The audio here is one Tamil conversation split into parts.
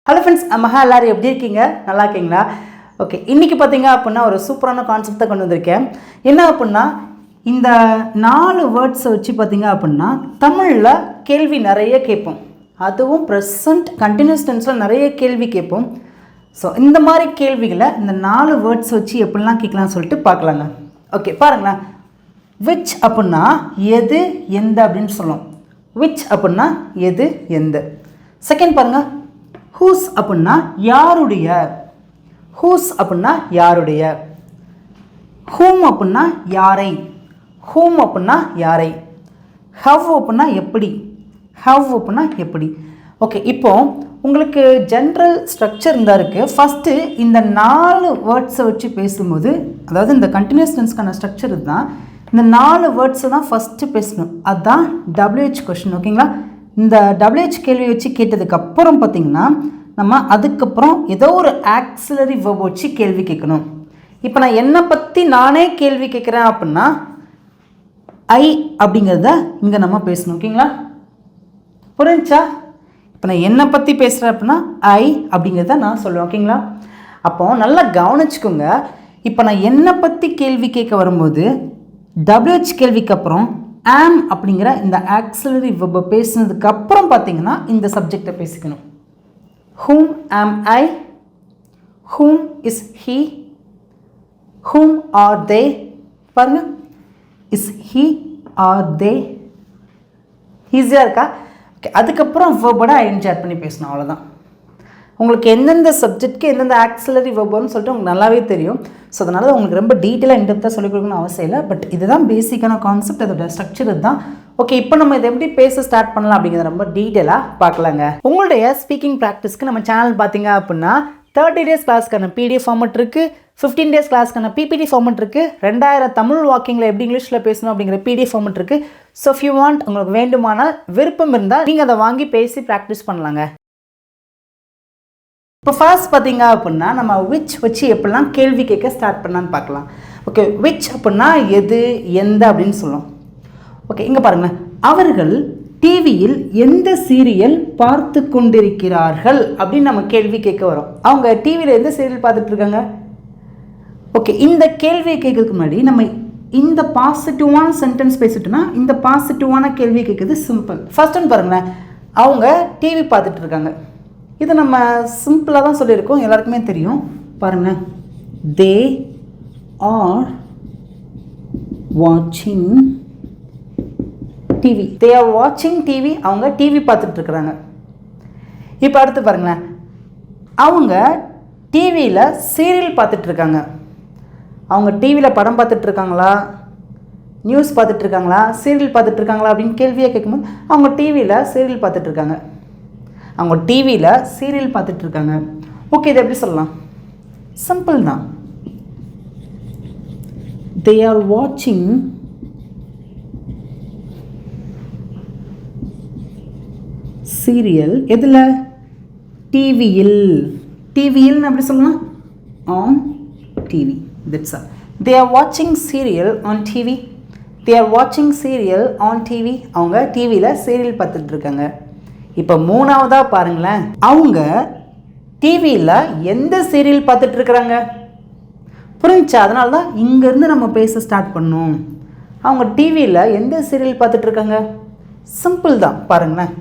ஹலோ ஃப்ரெண்ட்ஸ், மகா எல்லாரும் எப்படி இருக்கீங்க? நல்லா இருக்கீங்களா? ஓகே, இன்றைக்கி பார்த்தீங்க அப்படின்னா ஒரு சூப்பரான கான்செப்டை கொண்டு வந்திருக்கேன். என்ன அப்படின்னா, இந்த 4 வேர்ட்ஸை வச்சு பார்த்தீங்க அப்படின்னா தமிழில் கேள்வி நிறைய கேட்போம். அதுவும் ப்ரெசண்ட் கண்டினியூஸ் டென்ஸில் நிறைய கேள்வி கேட்போம். ஸோ இந்த மாதிரி கேள்விகளை இந்த 4 வேர்ட்ஸ் வச்சு எப்படிலாம் கேட்கலாம்னு சொல்லிட்டு பார்க்கலாங்க. ஓகே, பாருங்களேன். விச் அப்படின்னா எது எந்த அப்படின்னு சொல்லுவோம். விச் அப்படின்னா எது எந்த. செகண்ட் பாருங்கள், ஹூஸ் அப்படின்னா யாருடைய. ஹூஸ் அப்படின்னா யாருடைய. ஹூம் அப்படின்னா யாரை. ஹூம் அப்படின்னா யாரை. ஹவ் அப்படின்னா எப்படி. ஹவ் அப்படின்னா எப்படி. ஓகே, இப்போ உங்களுக்கு ஜென்ரல் ஸ்ட்ரக்சர் இருந்தால் இருக்குது. ஃபஸ்ட்டு இந்த 4 வேர்ட்ஸை வச்சு பேசும்போது, அதாவது இந்த கண்டினியூஸ் டென்ஸ்க்கான ஸ்ட்ரக்சர் தான். இந்த 4 வேர்ட்ஸை தான் ஃபஸ்ட்டு பேசணும். அதுதான் WH கொஷின். ஓகேங்களா? இந்த WH கேள்வி வச்சு கேட்டதுக்கப்புறம் பார்த்திங்கன்னா நம்ம அதுக்கப்புறம் ஏதோ ஒரு ஆக்சிலரி வெர்ப் வச்சு கேள்வி கேட்கணும். இப்போ நான் என்னை பற்றி நானே கேள்வி கேட்குறேன் அப்படின்னா ஐ அப்படிங்கிறத இங்கே நம்ம பேசணும். ஓகேங்களா? புரிஞ்சா? இப்போ நான் என்னை பற்றி பேசுகிறேன் அப்படின்னா ஐ அப்படிங்கிறத நான் சொல்லுவேன். ஓகேங்களா? அப்போது நல்லா கவனிச்சுக்கோங்க. இப்போ நான் என்னை பற்றி கேள்வி கேட்க வரும்போது WH கேள்விக்கு அப்புறம் ஆம் அப்படிங்கிற இந்த ஆக்சிலரி வெர்பை பேசினதுக்கு அப்புறம் பார்த்தீங்கன்னா இந்த சப்ஜெக்டை பேசிக்கணும். whom am I, whom is he, whom are they. பாருங்க, is he, are they. ஈஸியாக இருக்கா? ஓகே, அதுக்கப்புறம் வெர்போட ஐஎன்ஜி ஆட் பண்ணி பேசணும். அவ்வளோதான். உங்களுக்கு எந்தெந்த சப்ஜெக்ட்க்கு எந்தெந்த ஆக்சிலரி வெர்புன்னு சொல்லிட்டு உங்களுக்கு நல்லாவே தெரியும். ஸோ அதனால் உங்களுக்கு ரொம்ப டீட்டெயிலாக இன்டெப்த்தாக சொல்லிக் கொடுக்கணும்னு அவசியம் இல்லை. பட் இதுதான் பேசிக்கான கான்செப்ட், அதோட ஸ்ட்ரக்சர் இதுதான். ஓகே, இப்போ நம்ம இதை எப்படி பேச ஸ்டார்ட் பண்ணலாம் அப்படிங்கிறத ரொம்ப டீட்டெயிலாக பார்க்கலாங்க. உங்களுடைய ஸ்பீக்கிங் ப்ராக்டிஸ்க்கு நம்ம சேனல் பார்த்தீங்க அப்படின்னா 30 டேஸ் கிளாஸ்க்கான PDF ஃபார்மெட் இருக்குது, 15 டேஸ் கிளாஸ்க்கான PPT ஃபார்மெட் இருக்குது, 2000 தமிழ் வாக்கிங்கில் எப்படி இங்கிலீஷில் பேசணும் அப்படிங்கிற PDF ஃபார்மெட் இருக்குது. ஸோ இஃப் யூ வாண்ட், உங்களுக்கு வேண்டுமானால் விருப்பம் இருந்தால் நீங்கள் அதை வாங்கி பேசி ப்ராக்டிஸ் பண்ணலாங்க. இப்போ ஃபர்ஸ்ட் பார்த்தீங்க அப்படின்னா நம்ம விச் வச்சு எப்படிலாம் கேள்வி கேட்க ஸ்டார்ட் பண்ணலான்னு பார்க்கலாம். ஓகே, விச் அப்படின்னா எது எந்த அப்படின்னு சொல்லுவோம். ஓகே, இங்கே பாருங்களேன். அவர்கள் டிவியில் எந்த சீரியல் பார்த்து கொண்டிருக்கிறார்கள் அப்படின்னு நம்ம கேள்வி கேட்க வரோம். அவங்க டிவியில் எந்த சீரியல் பார்த்துட்டு இருக்காங்க. ஓகே, இந்த கேள்வியை கேட்கறதுக்கு முன்னாடி நம்ம இந்த பாசிட்டிவான சென்டென்ஸ் பேசிட்டோம்னா இந்த பாசிட்டிவான கேள்வி கேட்குறது சிம்பிள். ஃபர்ஸ்ட் ஒன்று பாருங்களேன். அவங்க டிவி பார்த்துட்டு இருக்காங்க. இது நம்ம சிம்பிளாக தான் சொல்லியிருக்கோம், எல்லாருக்குமே தெரியும். பாருங்கள், தே ஆர் வாட்சிங் டிவி. தே ஆர் வாட்சிங் டிவி. அவங்க டிவி பார்த்துட்ருக்குறாங்க. இப்போ அடுத்து பாருங்களேன். அவங்க டிவியில் சீரியல் பார்த்துட்ருக்காங்க. அவங்க டிவியில் படம் பார்த்துட்ருக்காங்களா, நியூஸ் பார்த்துட்ருக்காங்களா, சீரியல் பார்த்துட்ருக்காங்களா அப்படின்னு கேள்வியை கேட்கும்போது அவங்க டிவியில் சீரியல் பார்த்துட்ருக்காங்க. அவங்க டிவியில் சீரியல் பார்த்துட்ருக்காங்க. ஓகே, இது எப்படி சொல்லலாம்? சிம்பிள் தான். தே ஆர் வாட்சிங் சீரியல். எதில்? டிவியில். டிவியில் எப்படி சொல்லலாம்? On TV. That's all. They are வாட்சிங் serial on TV. They are வாட்சிங் சீரியல் ஆன் டிவி. அவங்க டிவியில் சீரியல் பார்த்துட்ருக்காங்க. இப்போ மூணாவதாக பாருங்களேன். அவங்க டிவியில் எந்த சீரியல் பார்த்துட்ருக்குறாங்க. புரிஞ்சா? அதனால தான் இங்கேருந்து நம்ம பேச ஸ்டார்ட் பண்ணோம். அவங்க டிவியில் எந்த சீரியல் பார்த்துட்ருக்காங்க. சிம்பிள் தான். பாருங்களேன்.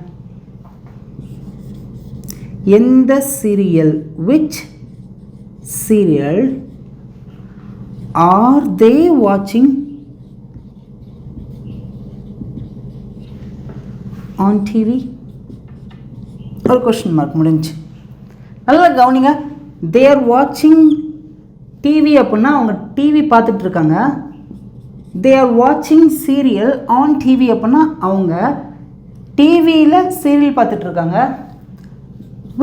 எந்த சீரியல். விச் சீரியல் ஆர் தே வாட்சிங் ஆன் டிவி. ஒரு கொஸ்டின் மார்க் முடிஞ்சு. நல்லா கவனிங்க. தே ஆர் வாட்சிங் டிவி அப்படின்னா அவங்க டிவி பார்த்துட்ருக்காங்க. தே ஆர் வாட்சிங் சீரியல் ஆன் டிவி அப்படின்னா அவங்க டிவியில் சீரியல் பார்த்துட்ருக்காங்க.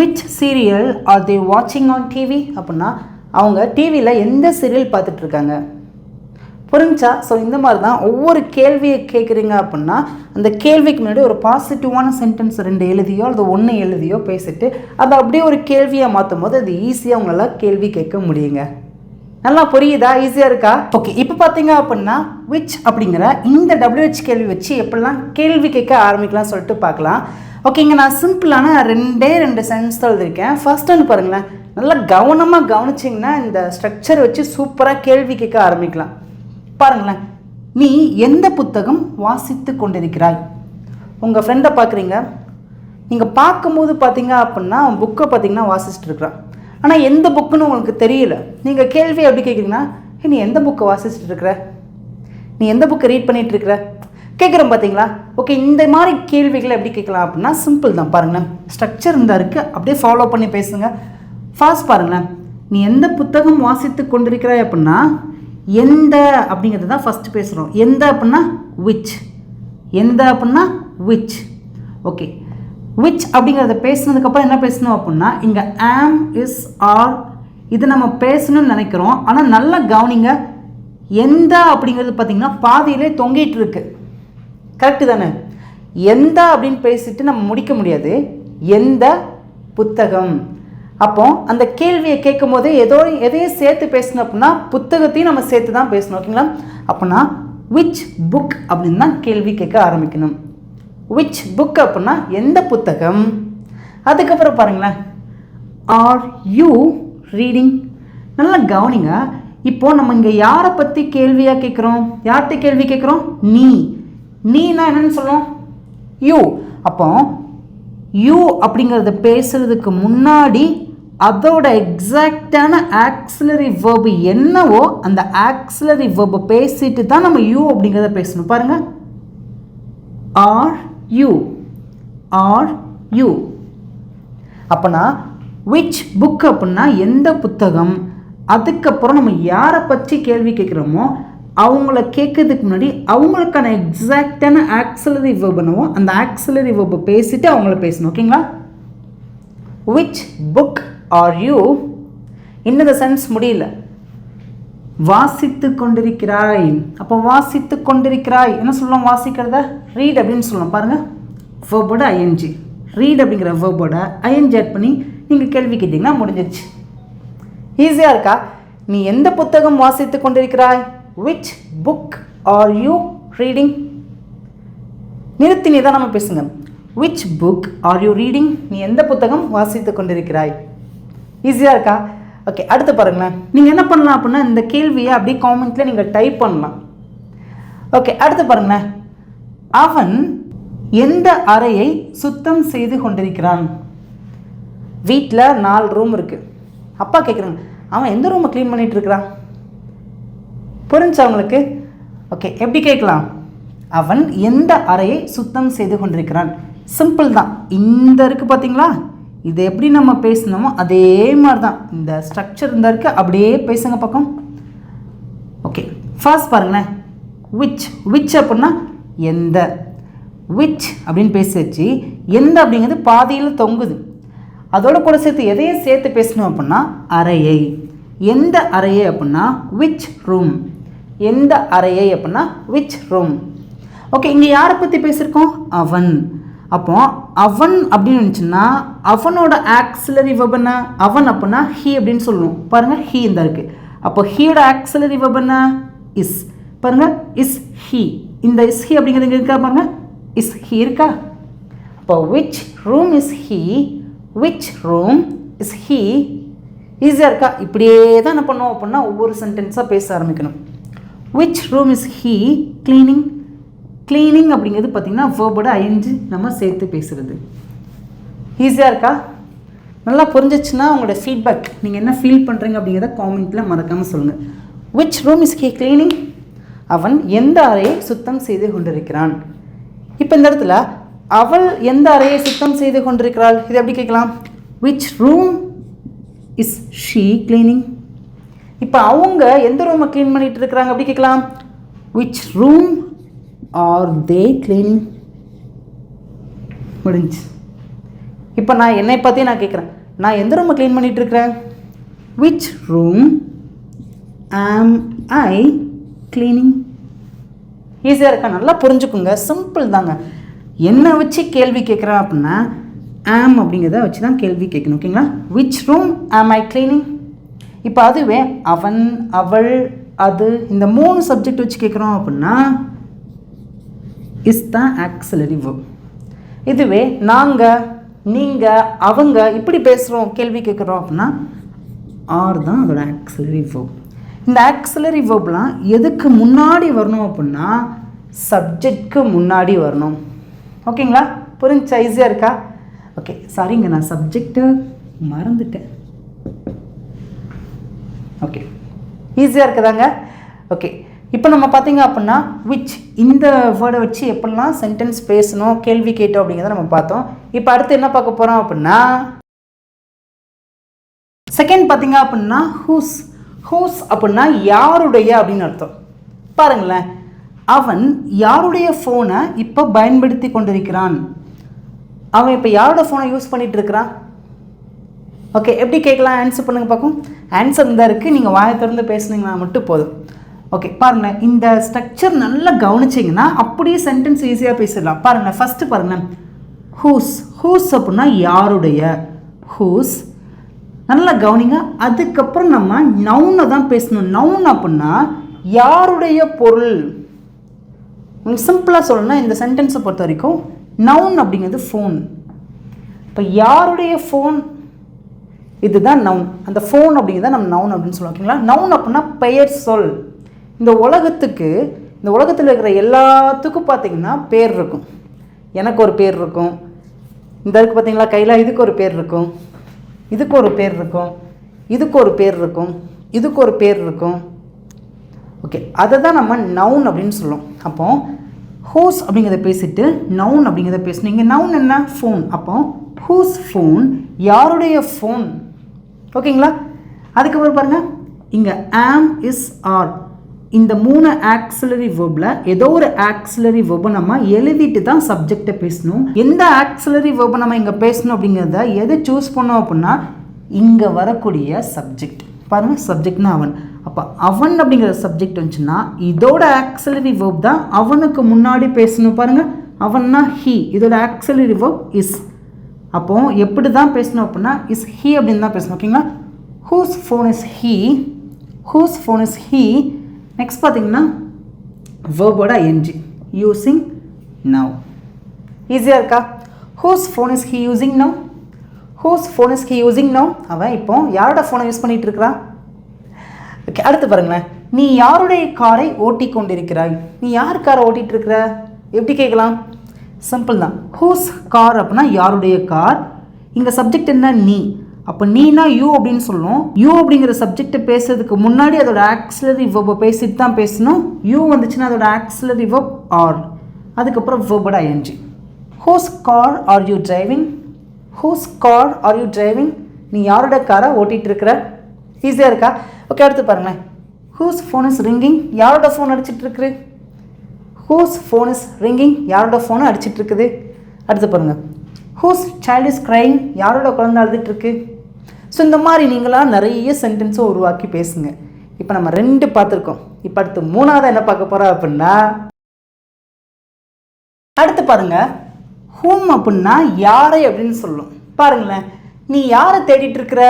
விச் சீரியல் ஆர் தே வாட்சிங் ஆன் டிவி அப்படின்னா அவங்க டிவியில் எந்த சீரியல் பார்த்துட்ருக்காங்க. புரிஞ்சா? ஸோ இந்த மாதிரி தான் ஒவ்வொரு கேள்வியை கேட்குறீங்க அப்படின்னா அந்த கேள்விக்கு முன்னாடி ஒரு பாசிட்டிவான சென்டென்ஸ் 2 எழுதியோ அல்லது 1 எழுதியோ பேசிட்டு அதை அப்படியே ஒரு கேள்வியாக மாற்றும் போது அது ஈஸியாக உங்களால் கேள்வி கேட்க முடியுங்க. நல்லா புரியுதா? ஈஸியாக இருக்கா? ஓகே, இப்போ பார்த்தீங்க அப்படின்னா விச் அப்படிங்கிற இந்த WH கேள்வி வச்சு எப்படிலாம் கேள்வி கேட்க ஆரம்பிக்கலாம் சொல்லிட்டு பார்க்கலாம். ஓகேங்க, நான் சிம்பிளான ரெண்டு சென்ஸ் தான் எழுதியிருக்கேன். ஃபர்ஸ்ட் ஒன்று பாருங்களேன், நல்லா கவனமாக கவனிச்சிங்கன்னா இந்த ஸ்ட்ரக்சர் வச்சு சூப்பராக கேள்வி கேட்க ஆரம்பிக்கலாம். பாருங்களேன், நீ எந்த புத்தகம் வாசித்து கொண்டிருக்கிறாய்? உங்கள் ஃப்ரெண்டை பார்க்குறீங்க, நீங்கள் பார்க்கும்போது பார்த்தீங்க அப்படின்னா அவன் புக்கை பார்த்தீங்கன்னா வாசிச்சுட்டு இருக்கிறான். ஆனால் எந்த புக்குன்னு உங்களுக்கு தெரியல. நீங்கள் கேள்வி எப்படி கேட்குறீங்கன்னா, நீ எந்த புக்கை வாசிச்சுட்டு இருக்கிற, நீ எந்த புக்கை ரீட் பண்ணிகிட்டு இருக்கிற கேட்குறோம் பார்த்தீங்களா? ஓகே, இந்த மாதிரி கேள்விகளை எப்படி கேட்கலாம் அப்படின்னா சிம்பிள் தான். பாருங்களேன், ஸ்ட்ரக்சர் இருந்தால் இருக்குது, அப்படியே ஃபாலோ பண்ணி பேசுங்க. ஃபாஸ்ட் பாருங்களேன், நீ எந்த புத்தகம் வாசித்து கொண்டிருக்கிறாய் அப்படின்னா எந்த அப்படிங்கிறது தான் ஃபஸ்ட்டு பேசுகிறோம். எந்த அப்படின்னா விச், எந்த அப்படின்னா விச். ஓகே, விச் அப்படிங்கிறத பேசுனதுக்கப்புறம் என்ன பேசணும் அப்படின்னா இங்கே ஆம், இஸ், ஆர் இது நம்ம பேசணும்னு நினைக்கிறோம். ஆனால் நல்லா கவனிங்க, எந்த அப்படிங்கிறது பார்த்திங்கன்னா பாதியிலே தொங்கிட்டு இருக்கு. கரெக்டு தானே? எந்த அப்படின்னு பேசிட்டு நம்ம முடிக்க முடியாது. எந்த புத்தகம். அப்போ அந்த கேள்வியை கேட்கும் போதே எதையும் சேர்த்து பேசணும் அப்படின்னா புத்தகத்தையும் நம்ம சேர்த்து தான் பேசணும். ஓகேங்களா? அப்படின்னா விச் புக் அப்படின்னு தான் கேள்வி கேட்க ஆரம்பிக்கணும். விச் புக் அப்படின்னா எந்த புத்தகம். அதுக்கப்புறம் பாருங்களேன், ஆர் யூ ரீடிங். நல்லா கவனிங்க, இப்போது நம்ம இங்கே யாரை பற்றி கேள்வியாக கேட்குறோம்? யார்கிட்ட கேள்வி கேட்குறோம்? நீனா என்னன்னு சொல்லுவோம்? யூ. அப்போ யூ அப்படிங்கிறத பேசுறதுக்கு முன்னாடி அதோட எக்ஸாக்டான ஆக்சிலரி வேர்பு என்னவோ அந்த ஆக்சிலரி வேர்பை பேசிட்டு தான் நம்ம யூ அப்படிங்கிறத பேசணும். பாருங்க, ஆர் யூ, ஆர் யூ. அப்போனா விச் புக் அப்படின்னா எந்த புத்தகம். அதுக்கப்புறம் நம்ம யாரை பற்றி கேள்வி கேட்குறோமோ அவங்கள கேட்கறதுக்கு முன்னாடி அவங்களுக்கான எக்ஸாக்டான ஆக்சிலரி வேர்ப் என்னவோ அந்த ஆக்சிலரி வேர்பை பேசிட்டு அவங்கள பேசணும். ஓகேங்களா? Which book are you. இன்னும் சென்ஸ் முடியல. வாசித்து கொண்டிருக்கிறாய். அப்போ வாசித்து கொண்டிருக்கிறாய் என்ன சொல்லலாம்? வாசிக்கிறத ரீட் அப்படின்னு சொல்லலாம். பாருங்கள், வேர்போட ஐஎன்ஜி, ரீட் அப்படிங்கிற வேர்போட ஐஎன்ஜி ஆட் பண்ணி நீங்கள் கேள்வி கேட்டிங்கன்னா முடிஞ்சிருச்சு. ஈஸியாக இருக்கா? நீ எந்த புத்தகம் வாசித்து கொண்டிருக்கிறாய்? Which book are you reading. நிறுத்தி நிதானமாக பேசுங்க. Which book are you reading. நீ எந்த புத்தகம் வாசித்து கொண்டிருக்கிறாய். ஈஸியாக இருக்கா? ஓகே, அடுத்து பாருங்களேன், நீங்கள் என்ன பண்ணலாம் அப்படின்னா இந்த கேள்வியை அப்படியே காமெண்ட்டில் நீங்கள் டைப் பண்ணலாம். ஓகே, அடுத்து பாருங்களேன், அவன் எந்த அறையை சுத்தம் செய்து கொண்டிருக்கிறான். வீட்டில் 4 ரூம் இருக்குது. அப்பா கேட்குறாங்க, அவன் எந்த ரூமை க்ளீன் பண்ணிகிட்டு இருக்கிறான். புரிஞ்சா அவங்களுக்கு? ஓகே, எப்படி கேட்கலாம்? அவன் எந்த அறையை சுத்தம் செய்து கொண்டிருக்கிறான். சிம்பிள் தான். இந்த இருக்குது பார்த்தீங்களா, இது எப்படி நம்ம பேசணுமோ அதே மாதிரி தான். இந்த ஸ்ட்ரக்சர் இந்த இருக்குது, அப்படியே பேசுங்க பக்கம். ஓகே, ஃபர்ஸ்ட் பாருங்களேன், விச். விச் அப்படின்னா எந்த. விச் அப்படின்னு பேசிச்சு. எந்த அப்படிங்கிறது பாதியில் தொங்குது. அதோட கூட சேர்த்து எதையும் சேர்த்து பேசணும் அப்படின்னா அறையை. எந்த அறையை அப்படின்னா விச் ரூம். எந்த அறையை அப்படின்னா விச் ரூம். ஓகே, இங்கே யாரை பற்றி பேசியிருக்கோம்? அவன். அப்போ அவன் அப்படின்னு இருந்துச்சுன்னா அவனோட ஆக்சிலரி வெர்ப் என்ன? அவன் அப்படின்னா ஹீ அப்படின்னு சொல்லணும். பாருங்கள், ஹீ இந்த இருக்குது. அப்போ ஹீயோட ஆக்சிலரி வெர்ப் என்ன? இஸ். பாருங்கள், இஸ் ஹீ. இந்த இஸ் ஹீ அப்படிங்கிறது இங்கே இருக்கா? பாருங்கள், இஸ் ஹீ இருக்கா? அப்போ which room is he, which room is he. ஈஸியாக இருக்கா? இப்படியே தான் என்ன பண்ணுவோம் அப்படின்னா ஒவ்வொரு சென்டென்ஸாக பேச ஆரம்பிக்கணும். Which room is he cleaning. Cleaning அப்படிங்கிறது பார்த்திங்கன்னா வேர்போட ஐஎன்ஜி நம்ம சேர்த்து பேசுகிறது. ஈஸியாக இருக்கா? நல்லா புரிஞ்சிச்சுன்னா உங்களோட ஃபீட்பேக், நீங்கள் என்ன ஃபீல் பண்ணுறீங்க அப்படிங்கிறத காமெண்ட்டில் மறக்காமல் சொல்லுங்கள். Which room is he cleaning. அவன் எந்த அறையை சுத்தம் செய்து கொண்டிருக்கிறான். இப்போ இந்த இடத்துல அவள் எந்த அறையை சுத்தம் செய்து கொண்டிருக்கிறாள். இது எப்படி கேட்கலாம்? Which room is she cleaning. இப்போ அவங்க எந்த ரூமை க்ளீன் பண்ணிகிட்டு இருக்கிறாங்க அப்படி கேட்கலாம். Which room are they cleaning. முடிஞ்சு. இப்போ நான் என்னை பற்றி நான் கேட்குறேன், நான் எந்த ரூமை க்ளீன் பண்ணிகிட்டு இருக்கிறேன். விச் ரூம் ஆம் ஐ க்ளீனிங். ஈஸியாக இருக்கா? நல்லா புரிஞ்சுக்குங்க, சிம்பிள் தாங்க. என்னை வச்சு கேள்வி கேட்குறேன் அப்படின்னா ஆம் அப்படிங்கிறத வச்சு தான் கேள்வி கேட்கணும். ஓகேங்களா? விச் ரூம் ஆம் ஐ க்ளீனிங். இப்போ அதுவே அவன், அவள், அது இந்த 3 சப்ஜெக்ட் வச்சு கேட்குறோம் அப்படின்னா இஸ் தான் ஆக்சிலரி வெர்ப். இதுவே நாங்கள், நீங்கள், அவங்க இப்படி பேசுகிறோம், கேள்வி கேட்குறோம் அப்படின்னா ஆர் தான் அதோட ஆக்சிலரி வேர்ப். இந்த ஆக்சிலரி வேர்ப்லாம் எதுக்கு முன்னாடி வரணும் அப்படின்னா சப்ஜெக்ட்க்கு முன்னாடி வரணும். ஓகேங்களா? புரிஞ்சா? ஈஸியாக இருக்கா? ஓகே, சாரிங்க, நான் சப்ஜெக்ட்டு மறந்துட்டேன். ஓகே, ஈஸியாக இருக்குதாங்க? ஓகே, இப்போ நம்ம பார்த்தீங்க அப்படின்னா விச் இந்த வேர்டை வச்சு எப்படிலாம் சென்டென்ஸ் பேசணும், கேள்வி கேட்டோம் அப்படிங்கிறத நம்ம பார்த்தோம். இப்போ அடுத்து என்ன பார்க்க போகிறோம் அப்படின்னா செகண்ட் பார்த்தீங்க அப்படின்னா ஹூஸ். ஹூஸ் அப்படின்னா யாருடைய அப்படின்னு அர்த்தம். பாருங்களேன், அவன் யாருடைய ஃபோனை இப்போ பயன்படுத்தி கொண்டிருக்கிறான். அவன் இப்போ யாரோட ஃபோனை யூஸ் பண்ணிகிட்டு இருக்கிறான்? ஓகே, எப்படி கேட்கலாம்? ஆன்சர் பண்ணுங்கள் பார்க்கும். ஆன்சர் இந்த இருக்குது, நீங்கள் வாயை திறந்து பேசுனீங்கன்னா மட்டும் போதும். ஓகே, பாருங்கள், இந்த ஸ்ட்ரக்சர் நல்லா கவனிச்சிங்கன்னா அப்படியே சென்டென்ஸ் ஈஸியாக பேசிடலாம். பாருங்கள், ஃபஸ்ட்டு பாருங்கள், ஹூஸ். ஹூஸ் அப்படின்னா யாருடைய. ஹூஸ், நல்லா கவனிங்க. அதுக்கப்புறம் நம்ம நவுனை தான் பேசணும். நவுன் அப்படின்னா யாருடைய பொருள். உங்களுக்கு சிம்பிளாக சொல்லணும்னா இந்த சென்டென்ஸை பொறுத்த வரைக்கும் நவுன் அப்படிங்கிறது ஃபோன். இப்போ யாருடைய ஃபோன், இதுதான் நவுன். அந்த ஃபோன் அப்படிங்கிறத நம்ம நவுன் அப்படின்னு சொல்லுவோம். ஓகேங்களா? நவுன் அப்படின்னா பெயர் சொல். இந்த உலகத்துக்கு, இந்த உலகத்தில் இருக்கிற எல்லாத்துக்கும் பார்த்தீங்கன்னா பேர் இருக்கும். எனக்கு ஒரு பேர் இருக்கும். இந்த இருக்குது பார்த்தீங்களா கையில், இதுக்கு ஒரு பேர் இருக்கும், இதுக்கு ஒரு பேர் இருக்கும், இதுக்கு ஒரு பேர் இருக்கும், இதுக்கு ஒரு பேர் இருக்கும். ஓகே, அதை தான் நம்ம நவுன் அப்படின்னு சொல்லுவோம். அப்போ ஹூஸ் அப்படிங்கிறத பேசிட்டு நவுன் அப்படிங்கிறத பேசணும். இங்கே நவுன் என்ன? ஃபோன். அப்போ ஹூஸ் ஃபோன், யாருடைய ஃபோன். ஓகேங்களா? அதுக்கப்புறம் பாருங்கள், இங்கே ஆம், இஸ், ஆர், இந்த 3 ஆக்சிலரி வேர்பில் ஏதோ ஒரு ஆக்சிலரி வேர்பை நம்ம எழுதிட்டு தான் சப்ஜெக்டை பேசணும். எந்த ஆக்சிலரி வேர்பை நம்ம இங்கே பேசணும் அப்படிங்கிறத எதை சூஸ் பண்ணோம் அப்படின்னா இங்கே வரக்கூடிய சப்ஜெக்ட். பாருங்கள், சப்ஜெக்ட்னா அவன். அப்போ அவன் அப்படிங்கிற சப்ஜெக்ட் வந்துச்சுன்னா இதோட ஆக்சிலரி வேர்ப் தான் அவனுக்கு முன்னாடி பேசணும். பாருங்கள், அவன்னா ஹீ, இதோட ஆக்சிலரி வேர்ப் இஸ். அப்போது எப்படி தான் பேசணும் அப்படின்னா இஸ் ஹீ அப்படின்னு தான் பேசணும். ஓகேங்களா? Whose phone is he. Whose phone is he. Next பார்த்தீங்கன்னா வேர்போட ஐஎன்ஜி யூஸிங் நவ். ஈஸியாக இருக்கா? Whose phone is he using now. Whose phone is he using now. அவன் இப்போ யாரோட ஃபோனை யூஸ் பண்ணிகிட்டு இருக்கிறான்? ஓகே, அடுத்து பாருங்களேன், நீ யாருடைய காரை ஓட்டி கொண்டிருக்கிறாய். நீ யார் காரை ஓட்டிகிட்டு இருக்கிற? எப்படி கேட்கலாம்? சிம்பிள் தான். ஹூஸ் கார் அப்படின்னா யாருடைய கார். இங்கே சப்ஜெக்ட் என்ன? நீ. அப்போ நீனா யூ அப்படின்னு சொல்லணும். யூ அப்படிங்கிற சப்ஜெக்டை பேசுறதுக்கு முன்னாடி அதோட ஆக்சிலரி வேர்பை பேசிட்டு தான் பேசணும். யூ வந்துச்சுன்னா அதோட ஆக்சிலரி வேர்ப் ஆர், அதுக்கப்புறம் வேர்போட ING. Whose car are you driving? Whose car are you driving? நீ யாரோட காரை ஓட்டிகிட்டு இருக்கிற? ஈஸியாக இருக்கா? ஓகே, அடுத்து பாருங்களேன், ஹூஸ் ஃபோன் இஸ் ரிங்கிங். யாரோட ஃபோன் அடிச்சிட்டு இருக்குது? ஹூஸ் ஃபோன் இஸ் ரிங்கிங், யாரோட ஃபோனை அடிச்சிட்டு இருக்குது. அடுத்து பாருங்கள், ஹூஸ் சைல்ட் இஸ் க்ரைங். யாரோட குழந்தை அழுதுட்டு இருக்கு. ஸோ இந்த மாதிரி நீங்களாம் நிறைய சென்டென்ஸை உருவாக்கி பேசுங்க. இப்போ நம்ம 2 பார்த்துருக்கோம். இப்போ அடுத்து 3ஆவது என்ன பார்க்க போகிறோம் அப்படின்னா, அடுத்து பாருங்கள், ஹூம் அப்படின்னா யாரை அப்படின்னு சொல்லும். பாருங்களேன், நீ யாரை தேடிட்டு இருக்கிற?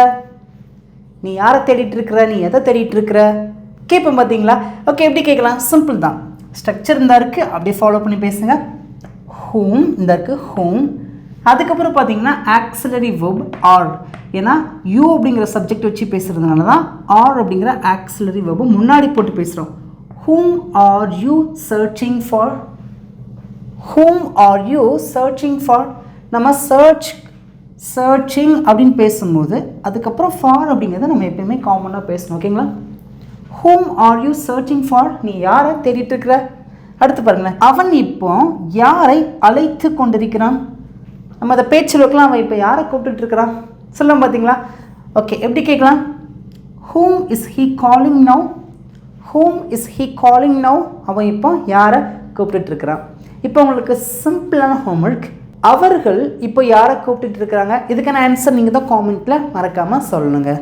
நீ யாரை தேடிட்டு இருக்கிற? நீ எதை தேடிட்டு இருக்கிற? கேட்போம் பார்த்தீங்களா? ஓகே, எப்படி கேட்கலாம்? சிம்பிள் தான். ஸ்ட்ரக்சர் இந்த இருக்குது, அப்படியே ஃபாலோ பண்ணி பேசுங்க. ஹூம் இந்த இருக்குது, ஹூம். அதுக்கப்புறம் பார்த்தீங்கன்னா ஆக்சிலரி வேர்ப் ஆர். ஏன்னா யூ அப்படிங்கிற சப்ஜெக்ட் வச்சு பேசுகிறதுனால தான் ஆர் அப்படிங்கிற ஆக்சிலரி வேர்பை முன்னாடி போட்டு பேசுகிறோம். Whom are you searching for? Whom are you searching for? நம்ம சர்ச்சிங் அப்படின்னு பேசும்போது அதுக்கப்புறம் ஃபார் அப்படிங்கிறத நம்ம எப்பயுமே காமனாக பேசணும். ஓகேங்களா? ஹூம் ஆர் யூ சர்ச்சிங் ஃபார்? நீ யாரை தேடிட்டு இருக்கிற? அடுத்து பாருங்களேன், அவன் இப்போ யாரை அழைத்து கொண்டிருக்கிறான். நம்ம அதை பேச்சில் வைக்கலாம். அவன் இப்போ யாரை கூப்பிட்டு இருக்கிறான் சொல்லும் பார்த்தீங்களா? ஓகே, எப்படி கேட்கலாம்? ஹூம் is he calling now? Whom is he calling now? அவன் இப்போ யாரை கூப்பிட்டு இருக்கிறான். இப்போ உங்களுக்கு சிம்பிளான ஹோம்ஒர்க், அவர்கள் இப்போ யாரை கூப்பிட்டு இருக்கிறாங்க. இதுக்கான ஆன்சர் நீங்கள் தான் காமெண்ட்டில் மறக்காமல் சொல்லணுங்க.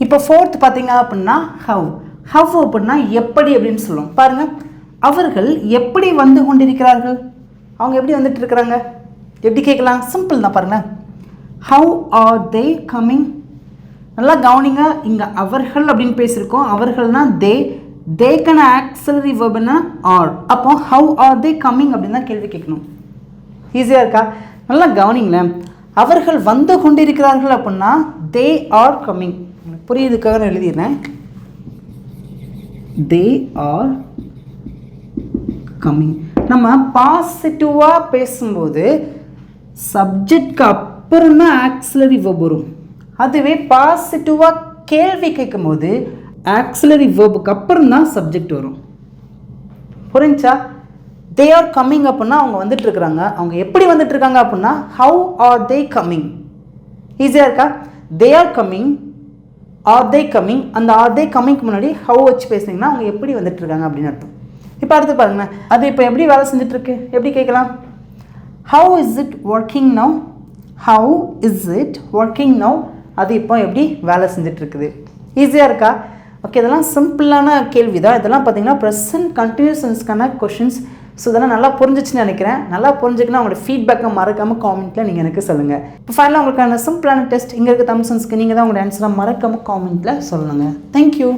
இப்போ 4th பார்த்தீங்க அப்படின்னா ஹவ். ஹவ் அப்படின்னா எப்படி அப்படின்னு சொல்லுவோம். பாருங்கள், அவர்கள் எப்படி வந்து கொண்டிருக்கிறார்கள். அவங்க எப்படி வந்துட்டு இருக்கிறாங்க? எப்படி கேட்கலாம்? சிம்பிள் தான். பாருங்கள், ஹவ் ஆர் தே கம்மிங். நல்லா கவனிங்க, இங்கே அவர்கள் அப்படின்னு பேசியிருக்கோம். அவர்கள்னா தே, தே கேன் ஆக்சிலரி வெர்ப்னா ஆர். அப்போ ஹவு ஆர் தே கம்மிங் அப்படின்னு தான் கேள்வி கேட்கணும். ஈஸியாக இருக்கா? நல்லா கவனிங்களேன். அவர்கள் வந்து கொண்டிருக்கிறார்கள் அப்படின்னா தே ஆர் கம்மிங். புரியுதுக்காக நான் எழுதிடுறேன். தே ஆர் கம்மிங். நம்ம பாசிட்டிவாக பேசும்போது சப்ஜெக்ட்க்கு அப்புறம் தான் ஆக்சிலரி வெர்ப் வரும். அதுவே பாசிட்டிவாக கேள்வி கேட்கும்போது ஆக்சிலரி வெர்புக்கு அப்புறம் தான் சப்ஜெக்ட் வரும். புரிஞ்சா? தே ஆர் கம்மிங் அப்படின்னா அவங்க வந்துட்டு இருக்கிறாங்க. அவங்க எப்படி வந்துட்டு இருக்காங்க அப்படின்னா ஹவு ஆர் தே கம்மிங். ஈஸியாக இருக்கா? They are coming, are they coming. அந்த ஆர் தே கம்மிங்க்கு முன்னாடி ஹவு வச்சு பேசுனீங்கன்னா அவங்க எப்படி வந்துட்டு இருக்காங்க அப்படின்னு அர்த்தம். இப்போ அடுத்து பாருங்களேன், அது இப்போ எப்படி வேலை செஞ்சுட்ருக்கு எப்படி கேட்கலாம்? How is it working now. How is it working now. அது இப்போ எப்படி வேலை செஞ்சிட்ருக்குது. ஈஸியாக இருக்கா? ஓகே, இதெல்லாம் சிம்பிளான கேள்வி தான். இதெல்லாம் பார்த்தீங்கன்னா ப்ரெசன்ட் கண்டினியூஸ் டென்ஸ்க்கான கொஷின்ஸ். ஸோ இதெல்லாம் நல்லா புரிஞ்சிச்சுன்னு நினைக்கிறேன். நல்லா புரிஞ்சுக்கினா உங்களோட ஃபீட்பேக்கை மறக்காமல் காமெண்ட்டில் நீங்கள் எனக்கு சொல்லுங்கள். இப்போ ஃபைனலாக உங்களுக்கான சிம்பிளான டெஸ்ட் இங்கே இருக்க தம்சன்ஸ்க்கு நீங்கள் தான் உங்களோட ஆன்சரை மறக்காமல் காமெண்ட்டில் சொல்லுங்கள். தேங்க்யூ.